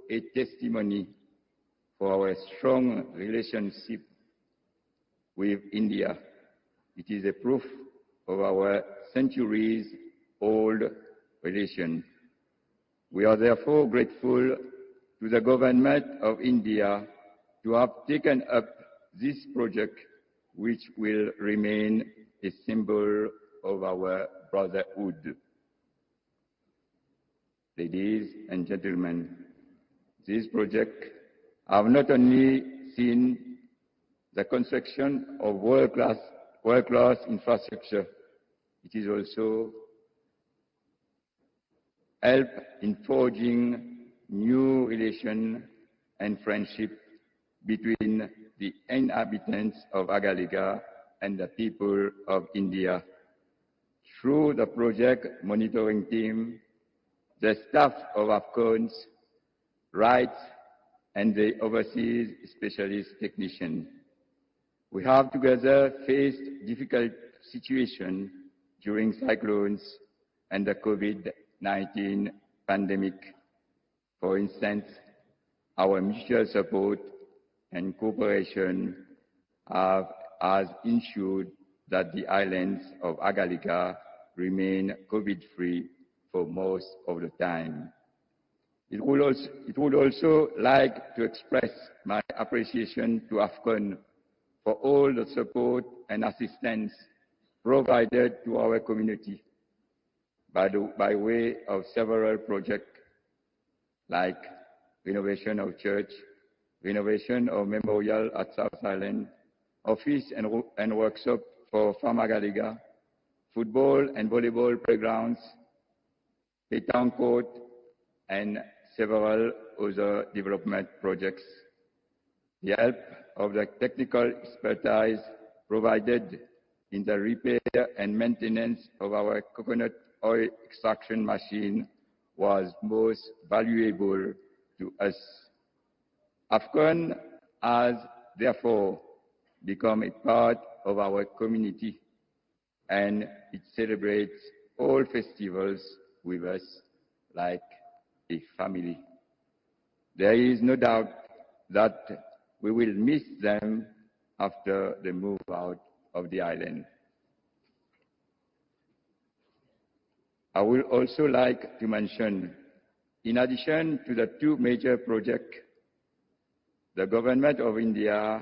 a testimony for our strong relationship with India. It is a proof of our centuries-old relation. We are therefore grateful to the government of India to have taken up this project, which will remain a symbol of our brotherhood. Ladies and gentlemen, this project have not only seen the construction of world-class infrastructure, it is also help in forging new relations and friendship between the inhabitants of Agalgea and the people of India. Through the project monitoring team, the staff of AFCONS, rights, and the overseas specialist technician, we have together faced difficult situations during cyclones and the COVID-19 pandemic. For instance, our mutual support and cooperation has ensured that the islands of Agalgea remain COVID-free for most of the time. It would also like to express my appreciation to AFCON for all the support and assistance provided to our community by way of several projects like renovation of church, renovation of memorial at South Island, office and workshop for Farm Agalgea, football and volleyball playgrounds, pétanque court, and several other development projects. The help of the technical expertise provided in the repair and maintenance of our coconut oil extraction machine was most valuable to us. AFCON has therefore become a part of our community, and it celebrates all festivals with us like a family. There is no doubt that we will miss them after they move out of the island. I would also like to mention, in addition to the two major projects, the government of India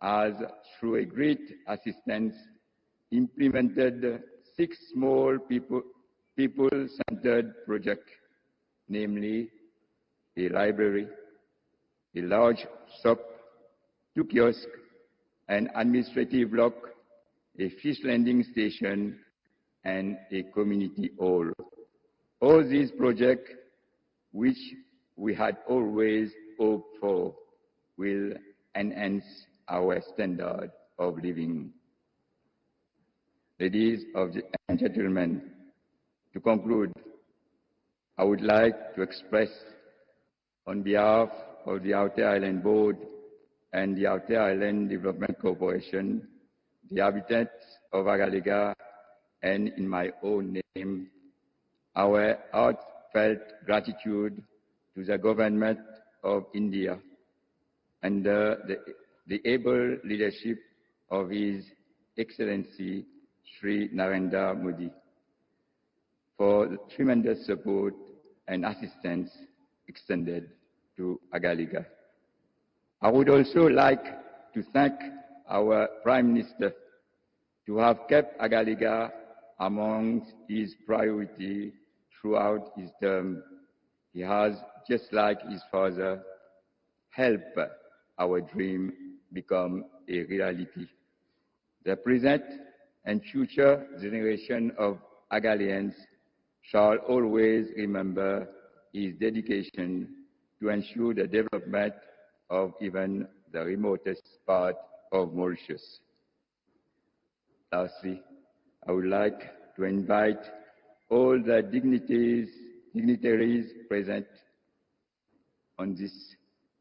has, through a great assistance, implemented 6 small people-centered projects, namely a library, a large shop, 2 kiosks, an administrative block, a fish landing station, and a community hall. All these projects, which we had always hoped for, will enhance our standard of living. Ladies and gentlemen, to conclude, I would like to express on behalf of the Outer Island Board and the Outer Island Development Corporation, the inhabitants of Agalgea, and in my own name, our heartfelt gratitude to the government of India under the able leadership of His Excellency Sri Narendra Modi for the tremendous support and assistance extended to Agalgea. I would also like to thank our Prime Minister to have kept Agalgea among his priorities throughout his term. He has, just like his father, helped our dream become a reality. The present and future generation of Agalians shall always remember his dedication to ensure the development of even the remotest part of Mauritius. Lastly, I would like to invite all the dignitaries present on this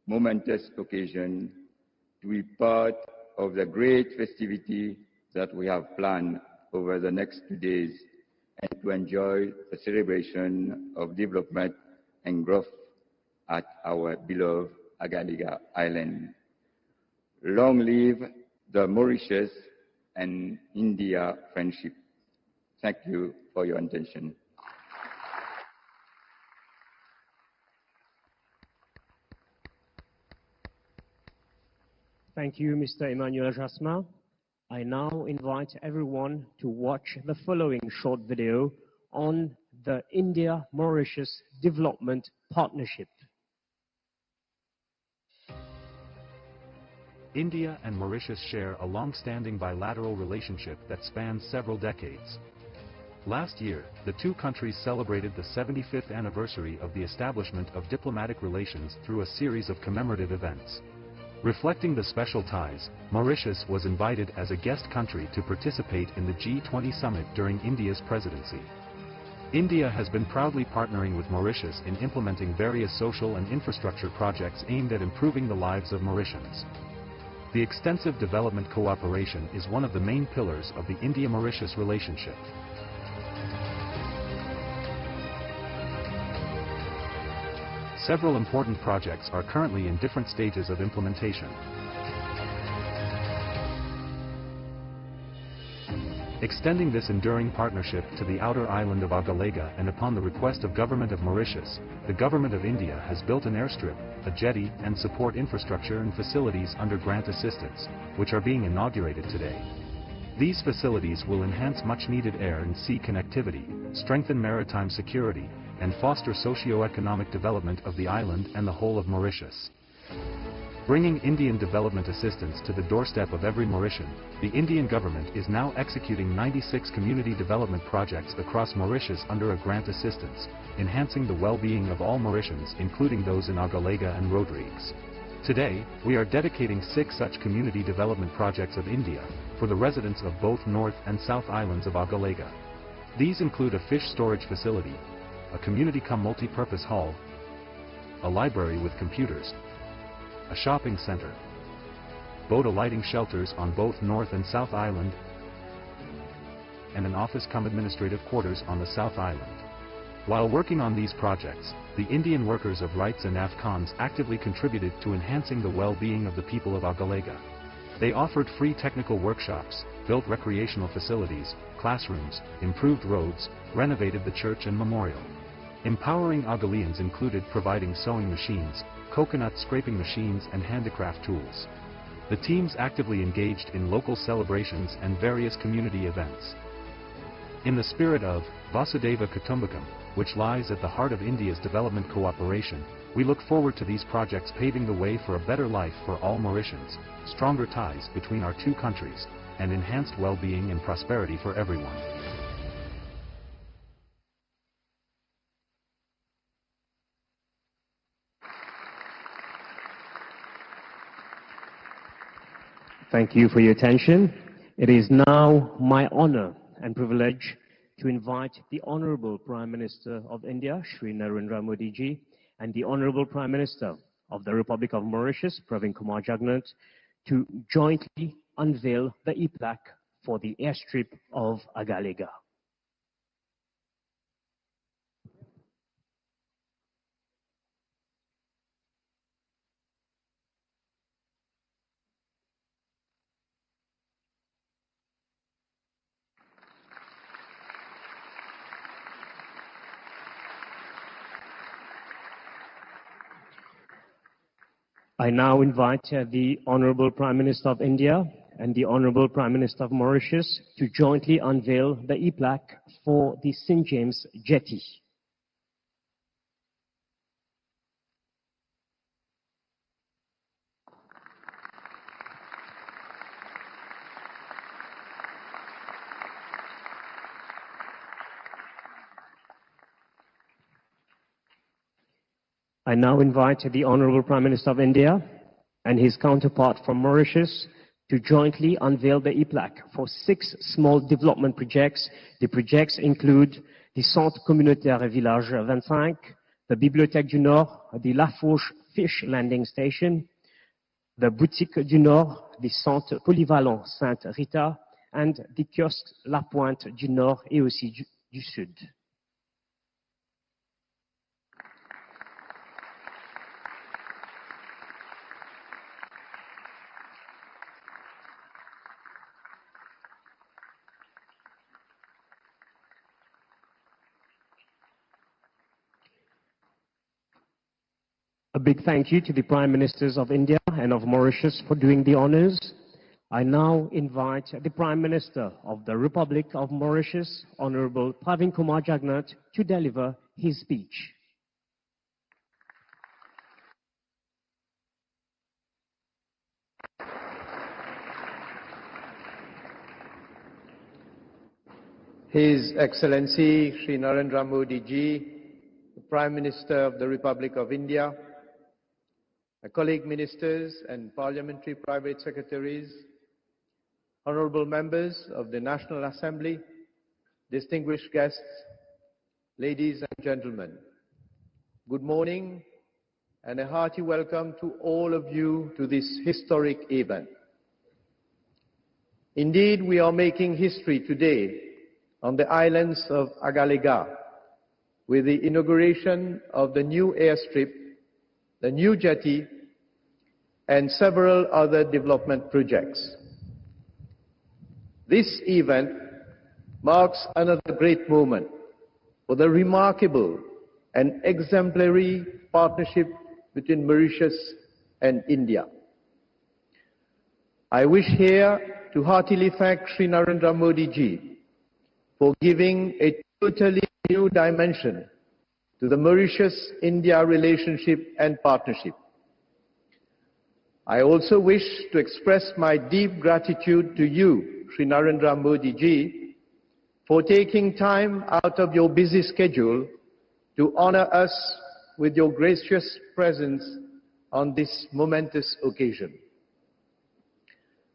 momentous occasion to be part of the great festivity that we have planned over the next 2 days, and to enjoy the celebration of development and growth at our beloved Agalgea Island. Long live the Mauritius and India friendship. Thank you for your attention. Thank you, Mr. Emmanuel Jasmin. I now invite everyone to watch the following short video on the India-Mauritius Development Partnership. India and Mauritius share a long-standing bilateral relationship that spans several decades. Last year, the two countries celebrated the 75th anniversary of the establishment of diplomatic relations through a series of commemorative events. Reflecting the special ties, Mauritius was invited as a guest country to participate in the G20 summit during India's presidency. India has been proudly partnering with Mauritius in implementing various social and infrastructure projects aimed at improving the lives of Mauritians. The extensive development cooperation is one of the main pillars of the India-Mauritius relationship. Several important projects are currently in different stages of implementation. Extending this enduring partnership to the outer island of Agalgea, and upon the request of Government of Mauritius, the Government of India has built an airstrip, a jetty, and support infrastructure and facilities under grant assistance, which are being inaugurated today. These facilities will enhance much-needed air and sea connectivity, strengthen maritime security, and foster socio-economic development of the island and the whole of Mauritius. Bringing Indian development assistance to the doorstep of every Mauritian, the Indian government is now executing 96 community development projects across Mauritius under a grant assistance, enhancing the well-being of all Mauritians, including those in Agalgea and Rodrigues. Today, we are dedicating 6 such community development projects of India, for the residents of both North and South Islands of Agalgea. These include a fish storage facility, a community-cum-multi-purpose hall, a library with computers, a shopping center, boat alighting shelters on both North and South Island, and an office-cum-administrative quarters on the South Island. While working on these projects, the Indian workers of rights and Afghans actively contributed to enhancing the well-being of the people of Agalgea. They offered free technical workshops, built recreational facilities, classrooms, improved roads, renovated the church and memorial. Empowering Agaleans included providing sewing machines, coconut scraping machines, and handicraft tools. The teams actively engaged in local celebrations and various community events. In the spirit of Vasudhaiva Kutumbakam, which lies at the heart of India's development cooperation, we look forward to these projects paving the way for a better life for all Mauritians, stronger ties between our two countries, and enhanced well-being and prosperity for everyone. Thank you for your attention. It is now my honor and privilege to invite the Honorable Prime Minister of India, Shri Narendra Modi ji, and the Honorable Prime Minister of the Republic of Mauritius, Pravin Kumar Jugnauth, to jointly unveil the e-plaque for the airstrip of Agalgea. I now invite the Honorable Prime Minister of India and the Honorable Prime Minister of Mauritius to jointly unveil the e-plaque for the St. James jetty. I now invite the Honorable Prime Minister of India and his counterpart from Mauritius to jointly unveil the e-plaque for 6 small development projects. The projects include the Centre Communautaire Village 25, the Bibliothèque du Nord, the La Fourche Fish Landing Station, the Boutique du Nord, the Centre Polyvalent Sainte Rita, and the Kiosque La Pointe du Nord et aussi du Sud. A big thank you to the Prime Ministers of India and of Mauritius for doing the honors. I now invite the Prime Minister of the Republic of Mauritius, Honorable Pravin Kumar Jugnauth, to deliver his speech. His Excellency Shri Narendra Modi Ji, the Prime Minister of the Republic of India, my colleague ministers and parliamentary private secretaries, honorable members of the National Assembly, distinguished guests, ladies and gentlemen, good morning and a hearty welcome to all of you to this historic event. Indeed, we are making history today on the islands of Agalgea with the inauguration of the new airstrip, the new jetty, and several other development projects. This event marks another great moment for the remarkable and exemplary partnership between Mauritius and India. I wish here to heartily thank Shri Narendra Modi Ji for giving a totally new dimension to the Mauritius-India relationship and partnership. I also wish to express my deep gratitude to you, Shri Narendra Modi Ji, for taking time out of your busy schedule to honor us with your gracious presence on this momentous occasion.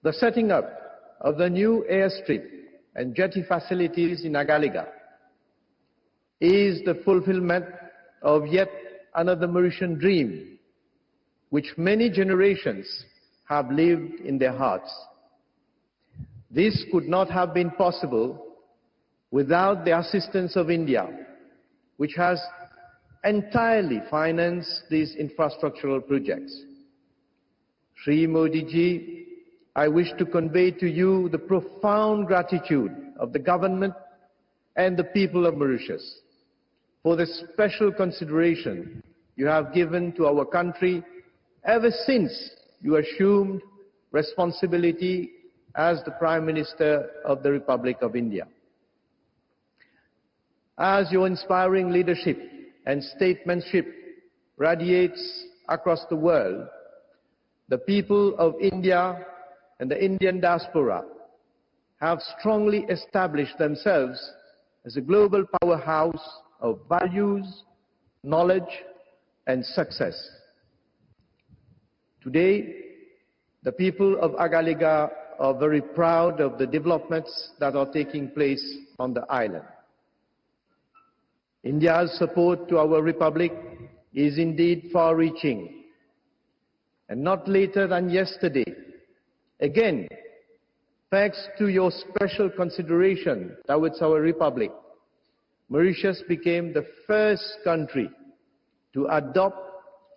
The setting up of the new airstrip and jetty facilities in Agalgea is the fulfillment of yet another Mauritian dream, which many generations have lived in their hearts. This could not have been possible without the assistance of India, which has entirely financed these infrastructural projects. Shri Modi Ji, I wish to convey to you the profound gratitude of the government and the people of Mauritius for the special consideration you have given to our country ever since you assumed responsibility as the Prime Minister of the Republic of India. As your inspiring leadership and statesmanship radiates across the world, the people of India and the Indian diaspora have strongly established themselves as a global powerhouse of values, knowledge, and success. Today, the people of Agalgea are very proud of the developments that are taking place on the island. India's support to our republic is indeed far-reaching, and not later than yesterday, again, thanks to your special consideration towards our republic, Mauritius became the first country to adopt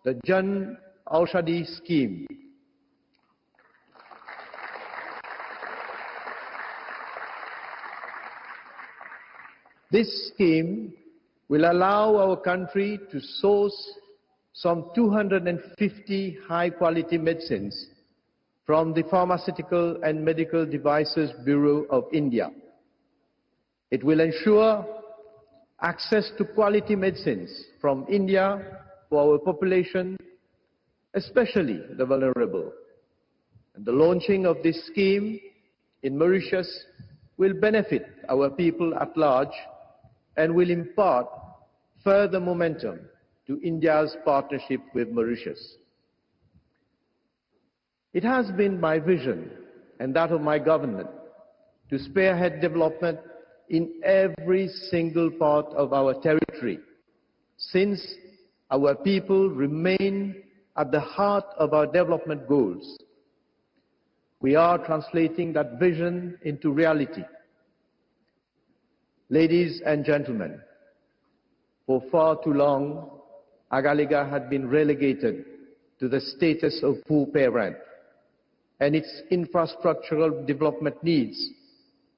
the Jan Aushadhi scheme. This scheme will allow our country to source some 250 high-quality medicines from the Pharmaceutical and Medical Devices Bureau of India. It will ensure access to quality medicines from India for our population, especially the vulnerable. And the launching of this scheme in Mauritius will benefit our people at large and will impart further momentum to India's partnership with Mauritius. It has been my vision and that of my government to spearhead development in every single part of our territory, since our people remain at the heart of our development goals. We are translating that vision into reality. Ladies and gentlemen, for far too long, Agalgea had been relegated to the status of poor parent, and its infrastructural development needs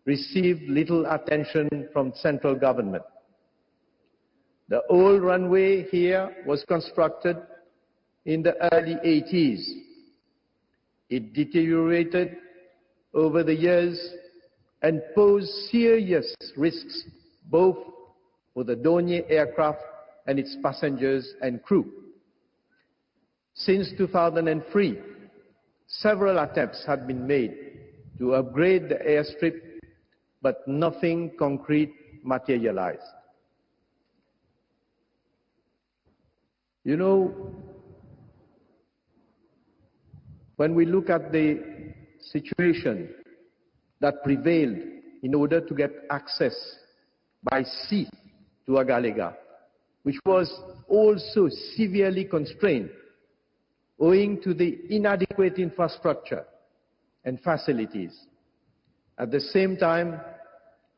received little attention from central government. The old runway here was constructed in the early 80s. It deteriorated over the years and posed serious risks both for the Dornier aircraft and its passengers and crew. Since 2003, several attempts had been made to upgrade the airstrip, but nothing concrete materialized. You know, when we look at the situation that prevailed in order to get access by sea to Agalgea, which was also severely constrained owing to the inadequate infrastructure and facilities. At the same time,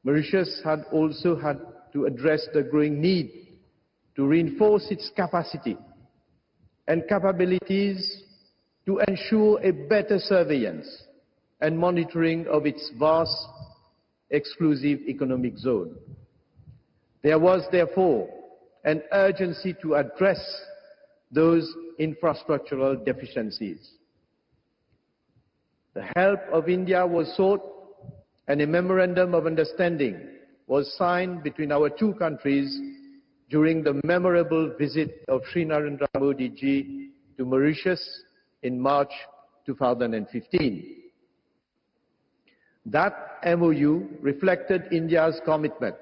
Mauritius had also had to address the growing need to reinforce its capacity and capabilities to ensure a better surveillance and monitoring of its vast exclusive economic zone. There was therefore an urgency to address those infrastructural deficiencies. The help of India was sought, and a memorandum of understanding was signed between our two countries during the memorable visit of Sri Narendra Modi ji to Mauritius in March 2015. That MOU reflected India's commitment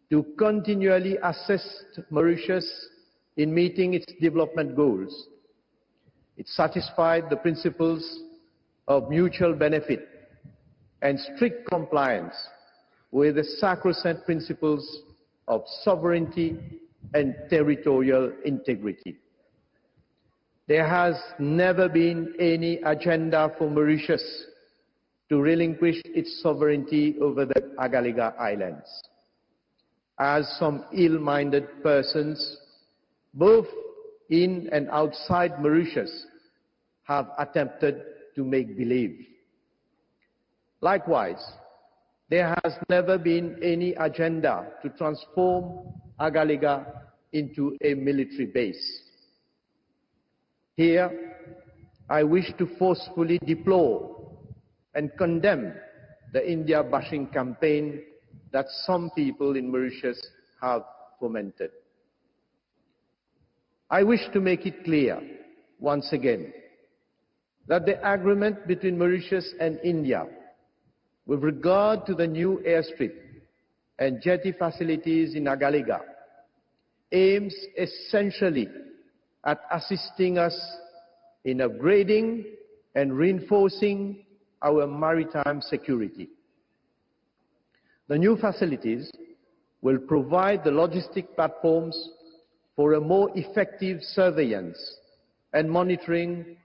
to continually assist Mauritius in meeting its development goals. It satisfied the principles of mutual benefit and strict compliance with the sacrosanct principles of sovereignty and territorial integrity. There has never been any agenda for Mauritius to relinquish its sovereignty over the Agalgea Islands, as some ill-minded persons, both in and outside Mauritius, have attempted to make believe. Likewise, there has never been any agenda to transform Agalgea into a military base. Here, I wish to forcefully deplore and condemn the India bashing campaign that some people in Mauritius have fomented. I wish to make it clear, once again, that the agreement between Mauritius and India with regard to the new airstrip and jetty facilities in Agalgea aims essentially at assisting us in upgrading and reinforcing our maritime security. The new facilities will provide the logistic platforms for a more effective surveillance and monitoring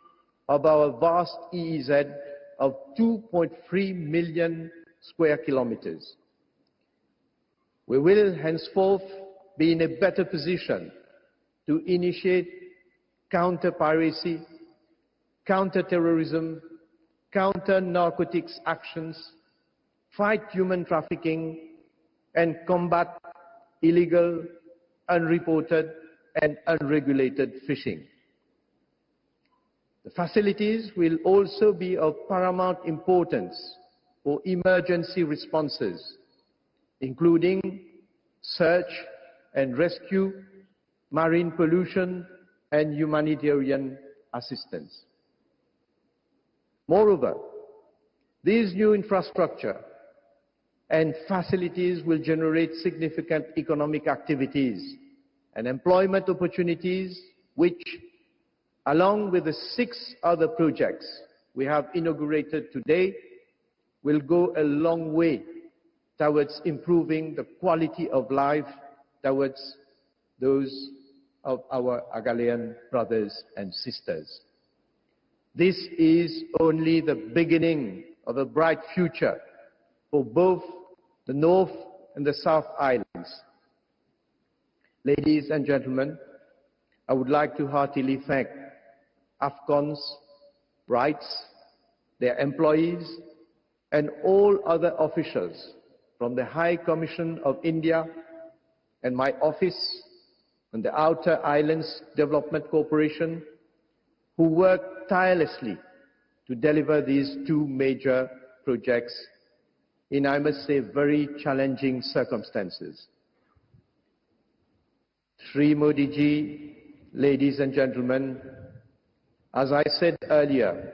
of our vast EEZ of 2.3 million square kilometers. We will henceforth be in a better position to initiate counter-piracy, counter-terrorism, counter-narcotics actions, fight human trafficking, and combat illegal, unreported, and unregulated fishing. The facilities will also be of paramount importance for emergency responses, including search and rescue, marine pollution, and humanitarian assistance. Moreover, these new infrastructure and facilities will generate significant economic activities and employment opportunities which, along with the 6 other projects we have inaugurated today, will go a long way towards improving the quality of life towards those of our Agalean brothers and sisters. This is only the beginning of a bright future for both the North and the South Islands. Ladies and gentlemen, I would like to heartily thank AFCON's rights, their employees, and all other officials from the High Commission of India and my office and the Outer Islands Development Corporation who worked tirelessly to deliver these two major projects in, I must say, very challenging circumstances. Shri Modi ji, ladies and gentlemen, as I said earlier,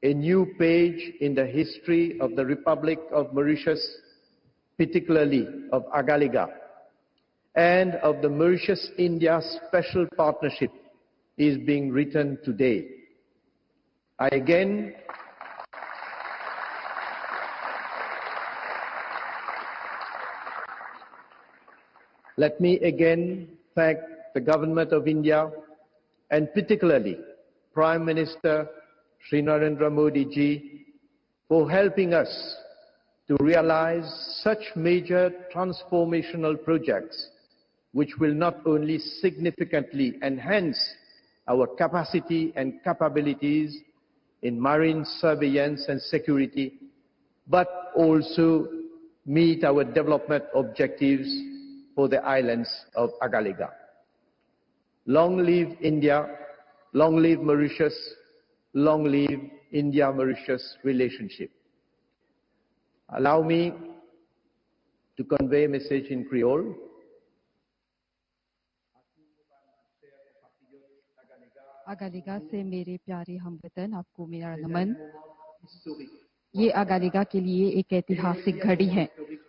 a new page in the history of the Republic of Mauritius, particularly of Agalgea, and of the Mauritius-India Special Partnership is being written today. Let me again thank the Government of India and particularly Prime Minister Shri Narendra Modi ji for helping us to realize such major transformational projects which will not only significantly enhance our capacity and capabilities in marine surveillance and security, but also meet our development objectives for the islands of Agalgea. Long live India, long live Mauritius, long live India-Mauritius relationship. Allow me to convey a message in Creole. अगालिगा से मेरे प्यारे हमवतन, आपको मेरा नमन। ये अगालिगा के लिए एक ऐतिहासिक घड़ी है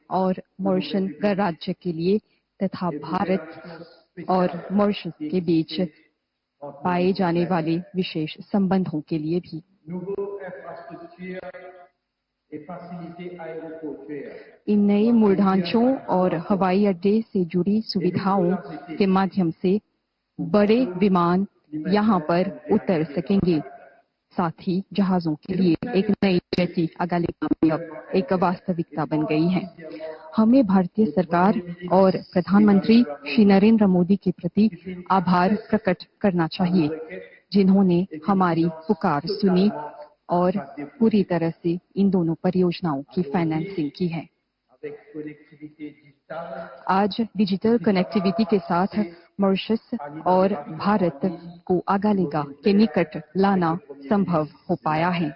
और मॉरिशस गणराज्य के लिए तथा भारत और मॉरिशस के बीच पाए जाने वाले विशेष संबंधों के लिए भी। इन नए मूल ढांचों और हवाई अड्डे से जुड़ी सुविधाओं के माध्यम से बड़े विमान यहाँ पर उतर सकेंगे। साथ ही जहाजों के लिए एक नई जेटी अगालिगा में अब एक वास्तविकता बन गई है। हमें भारतीय सरकार और प्रधानमंत्री श्री नरेंद्र मोदी के प्रति आभार प्रकट करना चाहिए, जिन्होंने हमारी पुकार सुनी और पूरी तरह से इन दोनों परियोजनाओं की फाइनेंसिंग की है। आज डिजिटल कनेक्टिविटी के साथ मॉरिशस और भारत को अगालिगा के निकट लाना संभव हो पाया है।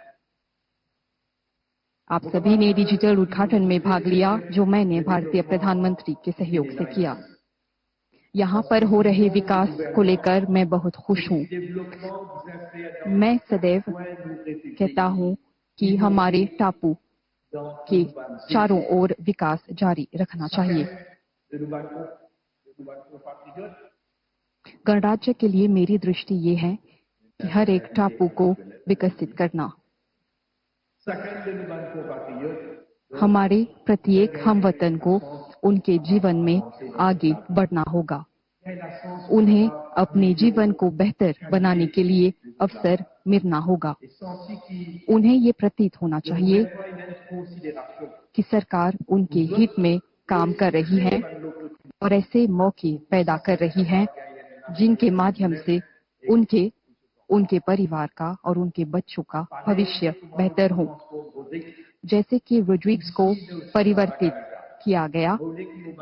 आप सभी ने डिजिटल उद्घाटन में भाग लिया, जो मैंने भारतीय प्रधानमंत्री के सहयोग से किया। यहाँ पर हो रहे विकास को लेकर मैं बहुत खुश हूँ। मैं सदैव कहता हूँ कि हमारे टापू के चारों ओर विकास जारी रखना चाहिए। गणराज्य के लिए मेरी दृष्टि ये है कि हर एक टापू को विकसित करना। हमारे प्रत्येक हमवतन को उनके जीवन में आगे बढ़ना होगा। उन्हें अपने जीवन को बेहतर बनाने के लिए अवसर मिलना होगा। उन्हें ये प्रतीत होना चाहिए कि सरकार उनके हित में काम कर रही है और ऐसे मौके पैदा कर रही है जिनके माध्यम से उनके परिवार का और उनके बच्चों का भविष्य बेहतर हो। जैसे कि रोड्रिग्स को परिवर्तित किया गया,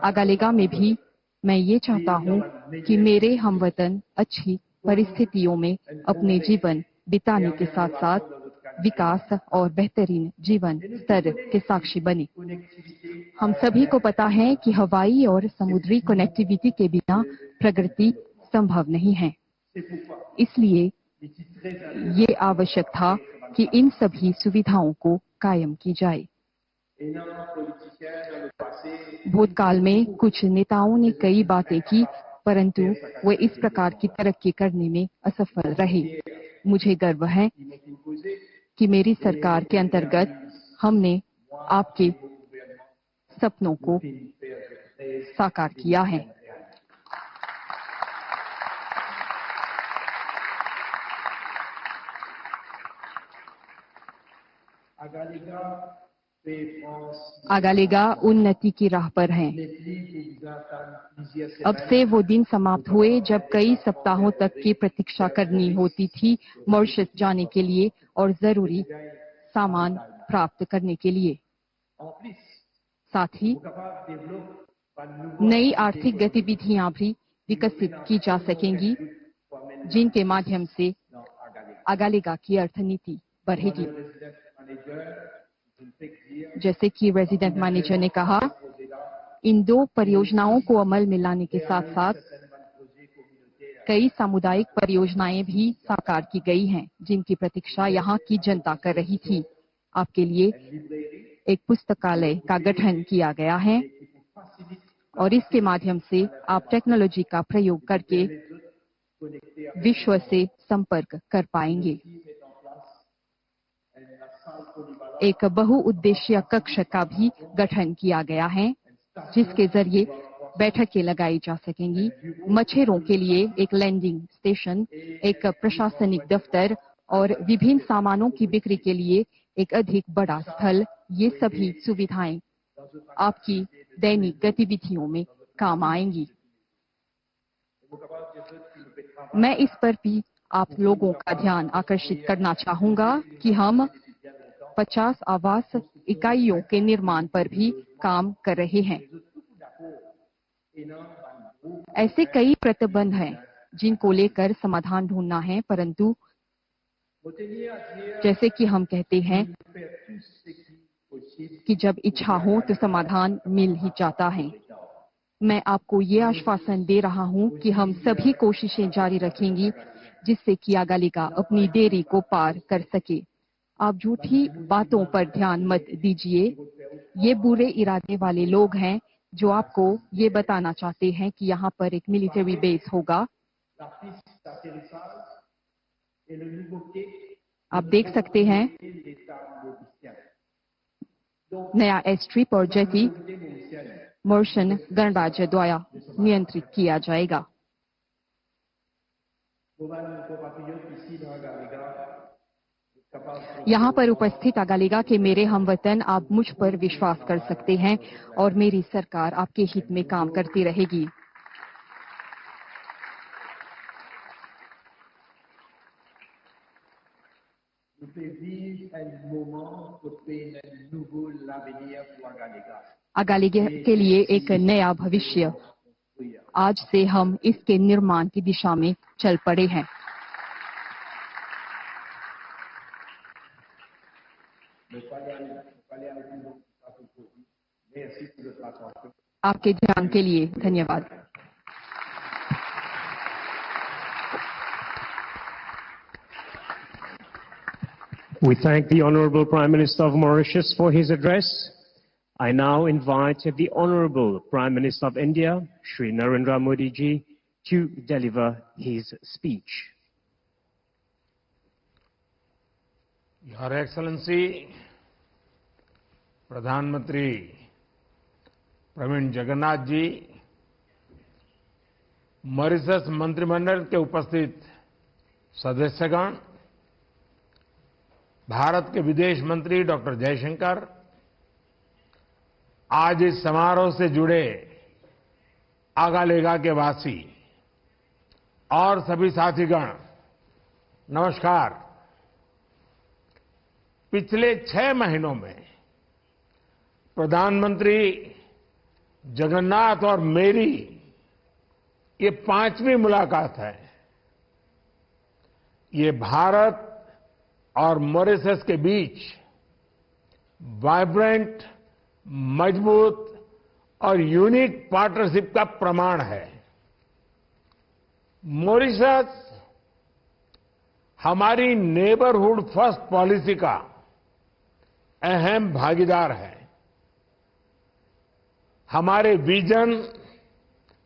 अगालिगा में भी मैं ये चाहता हूँ कि मेरे हमवतन अच्छी परिस्थितियों में अपने जीवन बिताने के साथ साथ विकास और बेहतरीन जीवन स्तर के साक्षी बने। हम सभी को पता है कि हवाई और समुद्री कनेक्टिविटी के बिना प्रगति संभव नहीं है। इसलिए ये आवश्यक था कि इन सभी सुविधाओं को कायम की जाए। भूतकाल में कुछ नेताओं ने कई बातें की, परंतु वे इस प्रकार की तरक्की करने में असफल रहे। मुझे गर्व है कि मेरी सरकार के अंतर्गत हमने आपके सपनों को साकार किया है। अगालिगा उन्नति की राह पर है। अब से वो दिन समाप्त हुए जब कई सप्ताहों तक की प्रतीक्षा करनी होती थी मॉरिशस जाने के लिए और जरूरी सामान प्राप्त करने के लिए। साथ ही नई आर्थिक गतिविधियां भी विकसित की जा सकेंगी, जिनके माध्यम से अगालेगा की अर्थनीति बढ़ेगी। जैसे कि रेजिडेंट मैनेजर ने कहा, इन 2 परियोजनाओं को अमल में लाने के साथ साथ कई सामुदायिक परियोजनाएं भी साकार की गई हैं, जिनकी प्रतीक्षा यहाँ की जनता कर रही थी। आपके लिए एक पुस्तकालय का गठन किया गया है और इसके माध्यम से आप टेक्नोलॉजी का प्रयोग करके विश्व से संपर्क कर पाएंगे। एक बहुउद्देशीय कक्ष का भी गठन किया गया है, जिसके जरिए बैठकें लगाई जा सकेंगी। मछेरों के लिए एक लैंडिंग स्टेशन, एक प्रशासनिक दफ्तर और विभिन्न सामानों की बिक्री के लिए एक अधिक बड़ा स्थल, ये सभी सुविधाएं आपकी दैनिक गतिविधियों में काम आएंगी। मैं इस पर भी आप लोगों का ध्यान आकर्षित करना चाहूंगा कि हम 50 आवास इकाइयों के निर्माण पर भी काम कर रहे हैं। ऐसे कई प्रतिबंध हैं जिनको लेकर समाधान ढूंढना है, परंतु जैसे कि हम कहते हैं कि जब इच्छा हो तो समाधान मिल ही जाता है। मैं आपको ये आश्वासन दे रहा हूं कि हम सभी कोशिशें जारी रखेंगी जिससे कि अगालिगा अपनी देरी को पार कर सके। आप झूठी बातों पर ध्यान मत दीजिए। ये बुरे इरादे वाले लोग हैं जो आपको ये बताना चाहते हैं कि यहाँ पर एक मिलिट्री बेस होगा। आप देख सकते हैं नया एयरस्ट्रिप और जेटी मॉरिशन गणराज्य द्वारा नियंत्रित किया जाएगा। यहाँ पर उपस्थित अगालिगा के मेरे हमवतन, आप मुझ पर विश्वास कर सकते हैं और मेरी सरकार आपके हित में काम करती रहेगी। अगालिगा के लिए एक नया भविष्य, आज से हम इसके निर्माण की दिशा में चल पड़े हैं। आपके ध्यान के लिए धन्यवाद। We thank the Honorable Prime Minister of Mauritius for his address. I now invite the Honorable Prime Minister of India, Shri Narendra Modi ji, to deliver his speech. Your Excellency, प्रधानमंत्री प्रवीण जगन्नाथ जी, मॉरिशस मंत्रिमंडल के उपस्थित सदस्यगण, भारत के विदेश मंत्री doctor Jaishankar, आज इस समारोह से जुड़े आगालेगा के वासी और सभी साथीगण, नमस्कार। पिछले 6 महीनों में प्रधानमंत्री जगन्नाथ और मेरी ये 5वीं मुलाकात है। ये भारत और मॉरिशस के बीच वाइब्रेंट, मजबूत और यूनिक पार्टनरशिप का प्रमाण है। मॉरिशस हमारी नेबरहुड फर्स्ट पॉलिसी का अहम भागीदार है। हमारे विजन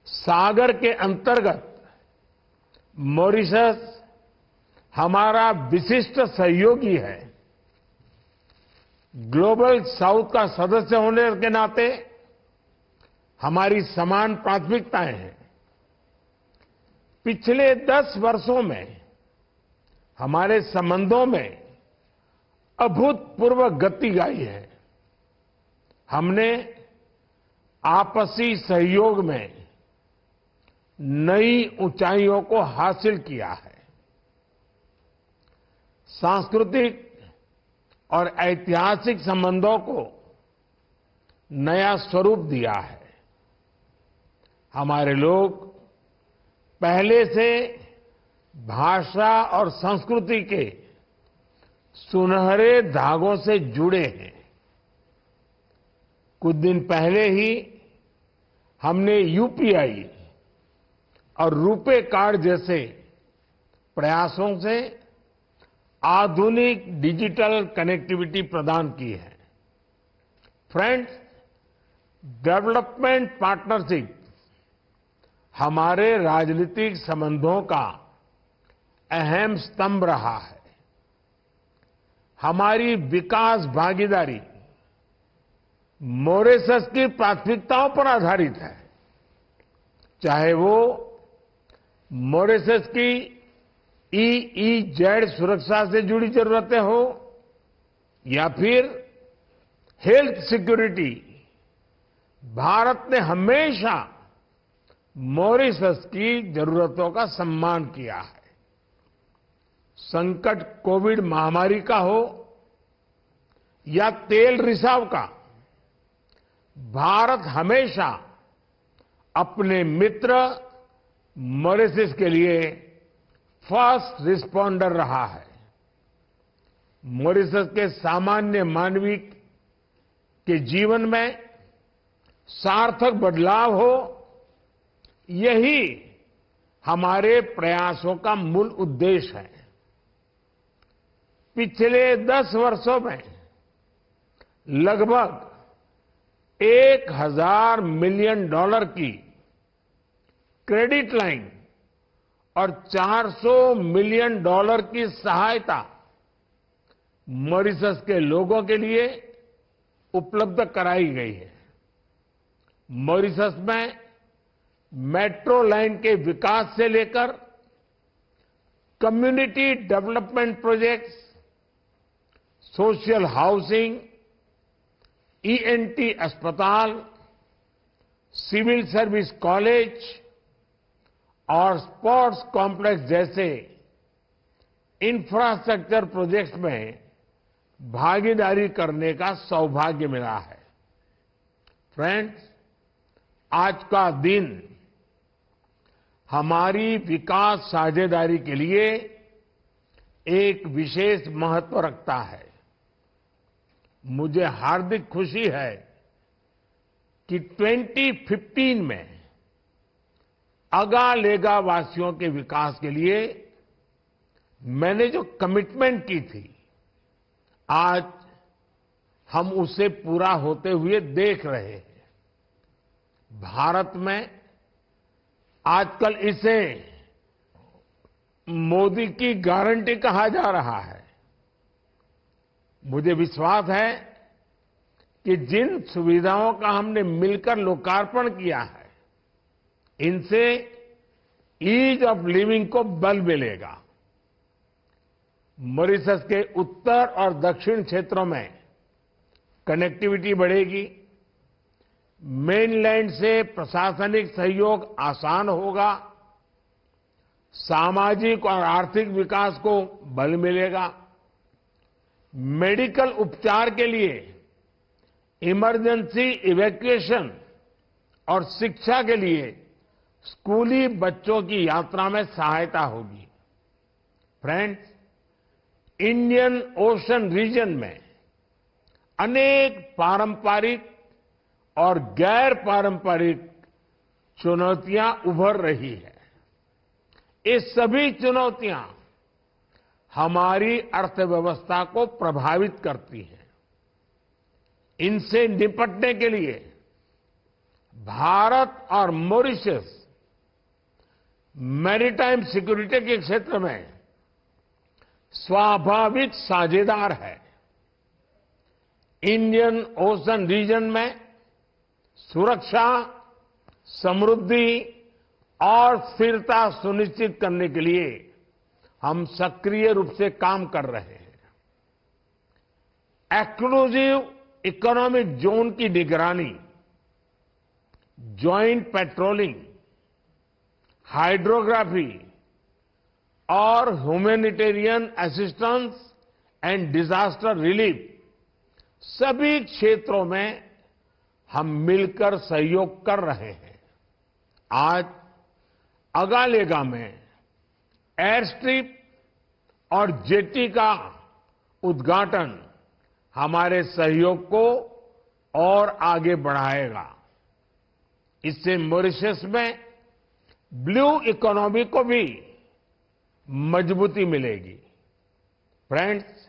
सागर के अंतर्गत मॉरिशस हमारा विशिष्ट सहयोगी है। ग्लोबल साउथ का सदस्य होने के नाते हमारी समान प्राथमिकताएं हैं। पिछले 10 वर्षों में हमारे संबंधों में अभूतपूर्व गति आई है। हमने आपसी सहयोग में नई ऊंचाइयों को हासिल किया है। सांस्कृतिक और ऐतिहासिक संबंधों को नया स्वरूप दिया है। हमारे लोग पहले से भाषा और संस्कृति के सुनहरे धागों से जुड़े हैं। कुछ दिन पहले ही हमने यूपीआई और रुपे कार्ड जैसे प्रयासों से आधुनिक डिजिटल कनेक्टिविटी प्रदान की है। फ्रेंड्स, डेवलपमेंट पार्टनरशिप हमारे राजनीतिक संबंधों का अहम स्तंभ रहा है। हमारी विकास भागीदारी मॉरिशस की प्राथमिकताओं पर आधारित है, चाहे वो मॉरिशस की ईईजेड सुरक्षा से जुड़ी जरूरतें हो या फिर हेल्थ सिक्योरिटी। भारत ने हमेशा मॉरिशस की जरूरतों का सम्मान किया है। संकट कोविड महामारी का हो या तेल रिसाव का, भारत हमेशा अपने मित्र मॉरिशस के लिए फर्स्ट रिस्पॉन्डर रहा है। मॉरिशस के सामान्य मानवी के जीवन में सार्थक बदलाव हो, यही हमारे प्रयासों का मूल उद्देश्य है। पिछले 10 वर्षों में लगभग $1000 मिलियन की क्रेडिट लाइन और $400 मिलियन की सहायता मॉरिशस के लोगों के लिए उपलब्ध कराई गई है। मॉरिशस में मेट्रो लाइन के विकास से लेकर community development projects, social housing, ENT अस्पताल, सिविल सर्विस कॉलेज और स्पोर्ट्स कॉम्प्लेक्स जैसे इंफ्रास्ट्रक्चर प्रोजेक्ट्स में भागीदारी करने का सौभाग्य मिला है। फ्रेंड्स, आज का दिन हमारी विकास साझेदारी के लिए एक विशेष महत्व रखता है। मुझे हार्दिक खुशी है कि 2015 में अगालेगा वासियों के विकास के लिए मैंने जो कमिटमेंट की थी, आज हम उसे पूरा होते हुए देख रहे हैं। भारत में आजकल इसे मोदी की गारंटी कहा जा रहा है। मुझे विश्वास है कि जिन सुविधाओं का हमने मिलकर लोकार्पण किया है, इनसे ईज ऑफ लिविंग को बल मिलेगा। मॉरिशस के उत्तर और दक्षिण क्षेत्रों में कनेक्टिविटी बढ़ेगी, मेनलैंड से प्रशासनिक सहयोग आसान होगा, सामाजिक और आर्थिक विकास को बल मिलेगा, मेडिकल उपचार के लिए इमरजेंसी इवैक्यूएशन और शिक्षा के लिए स्कूली बच्चों की यात्रा में सहायता होगी। फ्रेंड्स, इंडियन ओशन रीजन में अनेक पारंपरिक और गैर पारंपरिक चुनौतियां उभर रही है। ये सभी चुनौतियां हमारी अर्थव्यवस्था को प्रभावित करती हैं। इनसे निपटने के लिए भारत और मॉरिशस मैरीटाइम सिक्योरिटी के क्षेत्र में स्वाभाविक साझेदार है। इंडियन ओशन रीजन में सुरक्षा, समृद्धि और स्थिरता सुनिश्चित करने के लिए हम सक्रिय रूप से काम कर रहे हैं। एक्सक्लूसिव इकोनॉमिक जोन की निगरानी, ज्वाइंट पेट्रोलिंग, हाइड्रोग्राफी और humanitarian assistance and disaster relief, सभी क्षेत्रों में हम मिलकर सहयोग कर रहे हैं। आज अगालेगा में एयरस्ट्रिप और जेटी का उद्घाटन हमारे सहयोग को और आगे बढ़ाएगा। इससे मॉरिशस में ब्लू इकोनॉमी को भी मजबूती मिलेगी। फ्रेंड्स,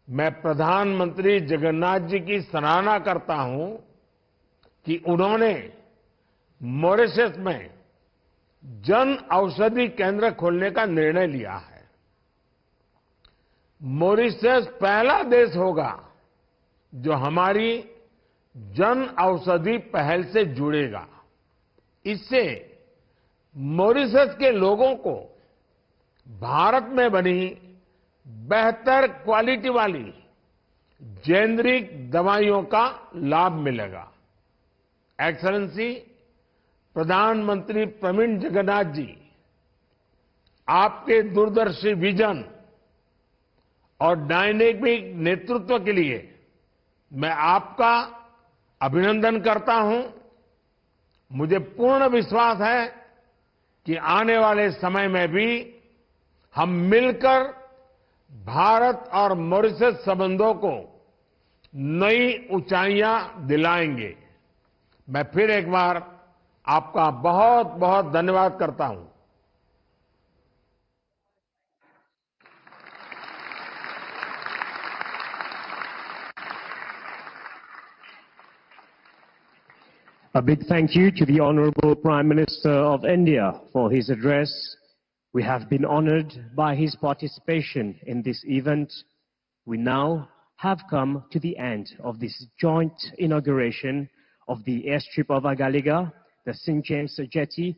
मैं प्रधानमंत्री जगन्नाथ जी की सराहना करता हूं कि उन्होंने मॉरिशस में जन औषधि केंद्र खोलने का निर्णय लिया है। मॉरिशस पहला देश होगा जो हमारी जन औषधि पहल से जुड़ेगा। इससे मॉरिशस के लोगों को भारत में बनी बेहतर क्वालिटी वाली जेनेरिक दवाइयों का लाभ मिलेगा। एक्सेलेंसी प्रधानमंत्री प्रवीण जगन्नाथ जी, आपके दूरदर्शी विजन और डायनेमिक नेतृत्व के लिए मैं आपका अभिनंदन करता हूं। मुझे पूर्ण विश्वास है कि आने वाले समय में भी हम मिलकर भारत और मॉरिशस संबंधों को नई ऊंचाइयां दिलाएंगे। मैं फिर एक बार आपका बहुत बहुत धन्यवाद करता हूं। A big thank you to the Honorable Prime Minister of India for his address. We have been honored by his participation in this event. We now have come to the end of this joint inauguration of the airstrip of Agalgea, the St. James jetty,